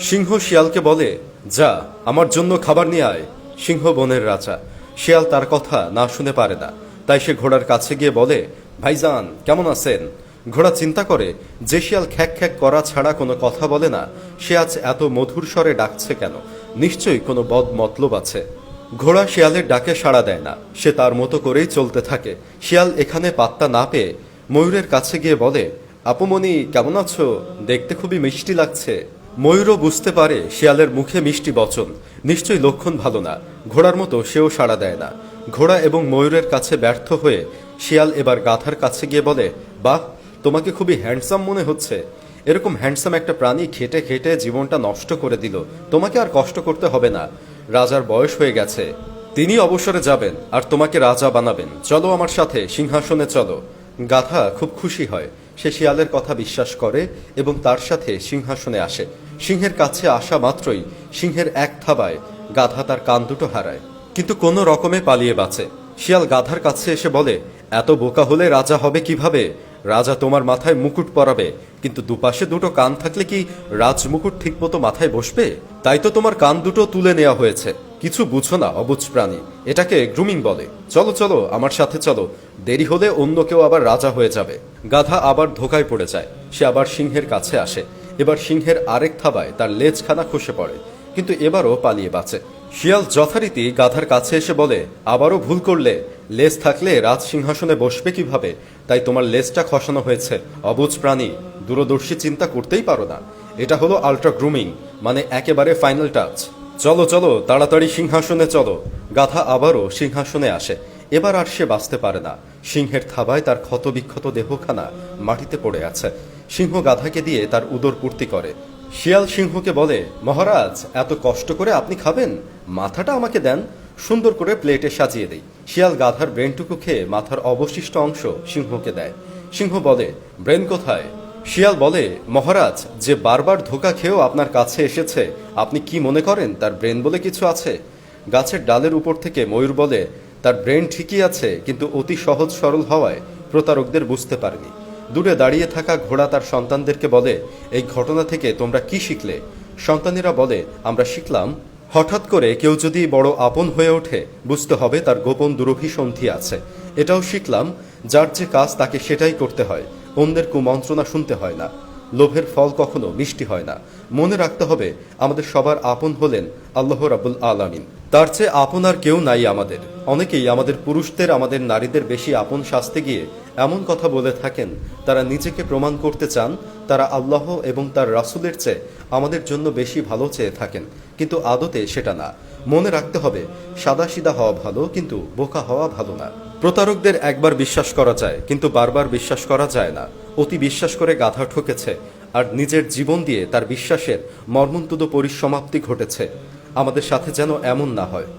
সিংহ শিয়ালকে বলে, যা আমার জন্য খাবার নিয়ে আয়। সিংহ বনের রাজা। শিয়াল তার কথা না শুনে পারে না, তাই সে ঘোড়ার কাছে গিয়ে বলে, ভাইজান কেমন আছেন? ঘোড়া চিন্তা করে, যে শিয়াল খ্যাক খ্যাক করা ছাড়া কোনো কথা বলে না, সে আজ এত মধুর স্বরে ডাকছে কেন? নিশ্চয়ই কোনো বদ মতলব আছে। ঘোড়া শিয়ালের ডাকে সাড়া দেয় না, সে তার মতো করেই চলতে থাকে। শিয়াল এখানে পাত্তা না পেয়ে ময়ূরের কাছে গিয়ে বলে, আপুমনি কেমন আছো? দেখতে খুবই মিষ্টি লাগছে। ময়ূরও বুঝতে পারে শিয়ালের মুখে মিষ্টি বচন, নিশ্চয়ই লক্ষণ ভালো না। ঘোড়ার মতো সেও সাড়া দেয় না। ঘোড়া এবং ময়ূরের কাছে ব্যর্থ হয়ে শিয়াল এবার গাধার কাছে গিয়ে বলে, বাহ, তোমাকে খুবই হ্যান্ডসাম মনে হচ্ছে। এরকম হ্যান্ডসাম একটা প্রাণী খেটে খেটে জীবনটা নষ্ট করে দিল, তোমাকে আর কষ্ট করতে হবে না। রাজার বয়স হয়ে গেছে, তিনি অবসরে যাবেন আর তোমাকে রাজা বানাবেন। চলো আমার সাথে সিংহাসনে চলো। গাধা খুব খুশি হয়। সে শিয়ালের কথা বিশ্বাস করে এবং তার সাথে সিংহাসনে আসে। সিংহের কাছে আসা মাত্রই সিংহের এক থাবায় গাধা তার কান দুটো হারায়, কিন্তু কোনো রকমে পালিয়ে বাঁচে। শিয়াল গাধার কাছে এসে বলে, এত বোকা হলে রাজা হবে কিভাবে? রাজা তোমার মাথায় মুকুট পরাবে, কিন্তু দুপাশে দুটো কান থাকলে কি রাজমুকুট ঠিকমতো মাথায় বসবে? তাই তো তোমার কান দুটো তুলে নেওয়া হয়েছে। কিছু বুঝো না অবুঝ প্রাণী, এটাকে গ্রুমিং বলে। চলো চলো আমার সাথে চলো, দেরি হলে অন্য কেউ আবার রাজা হয়ে যাবে। গাধা আবার ধোকায় পড়ে যায়। সে আবার সিংহের কাছে আসে। এবার সিংহের আরেক থাবায় তার লেজখানা খসে পড়ে, কিন্তু এবারও পালিয়ে বাঁচে। শিয়াল যথারীতি গাধার কাছে এসে বলে, আবারও ভুল করলে। লেজ থাকলে রাজ সিংহাসনে বসবে কিভাবে? তাই তোমার লেজটা খসানো হয়েছে। অবুঝ প্রাণী, দূরদর্শী চিন্তা করতেই পারো না। এটা হলো আল্ট্রা গ্রুমিং, মানে একেবারে ফাইনাল টাচ। চলো চলো তাড়াতাড়ি সিংহাসনে চলো। গাধা আবারও সিংহাসনে আসে। এবার আর সে বাঁচতে পারে না। সিংহের থাবায় তার ক্ষতবিক্ষত দেহখানা মাটিতে পড়ে আছে। সিংহ গাধাকে দিয়ে তার উদর পূর্তি করে। শিয়াল সিংহকে বলে, মহারাজ এত কষ্ট করে আপনি খাবেন, মাথাটা আমাকে দেন, সুন্দর করে প্লেটে সাজিয়ে দেই। শিয়াল গাধার ব্রেনটুকু খেয়ে মাথার অবশিষ্ট অংশ সিংহকে দেয়। সিংহ বলে, ব্রেন কোথায়? শিয়াল বলে, মহারাজ যে বারবার ধোকা খেয়েও আপনার কাছে এসেছে, আপনি কি মনে করেন তার ব্রেন বলে কিছু আছে? গাছের ডালের উপর থেকে ময়ূর বলে, তার ব্রেন ঠিকই আছে, কিন্তু অতি সহজ সরল হওয়ায় প্রতারকদের বুঝতে পারেনি। দূরে দাঁড়িয়ে থাকা ঘোড়া তার সন্তানদেরকে বলে, এই ঘটনা থেকে তোমরা কি শিখলে? সন্তানেরা বলে, আমরা শিখলাম, হঠাৎ করে কেউ যদি বড় আপন হয়ে ওঠে, বুঝতে হবে তার গোপন দুরভিসন্ধি আছে। এটাও শিখলাম, যার যে কাজ তাকে সেটাই করতে হয়, অন্যের কুমন্ত্রণা শুনতে হয় না। লোভের ফল কখনো মিষ্টি হয় না। মনে রাখতে হবে, আমাদের সবার আপন হলেন আল্লাহ রাব্বুল আলামিন। তার চেয়ে আপন আর কেউ নাই আমাদের। অনেকেই আমাদের পুরুষদের আমাদের নারীদের বেশি আপন সাজতে গিয়ে এমন কথা বলে থাকেন, তারা নিজেকে প্রমাণ করতে চান তারা আল্লাহ এবং তার রাসূলের চেয়ে আমাদের জন্য বেশি ভালো চেয়ে থাকেন, কিন্তু আদতে সেটা না। মনে রাখতে হবে, সাদাসিধা হওয়া ভালো, কিন্তু বোকা হওয়া ভালো না। প্রতারকদের একবার বিশ্বাস করা যায়, কিন্তু বারবার বিশ্বাস করা যায় না। অতি বিশ্বাস করে গাধা ঠকেছে, আর নিজের জীবন দিয়ে তার বিশ্বাসের মর্মন্তুদ পরিসমাপ্তি ঘটেছে। আমাদের সাথে যেন এমন না হয়।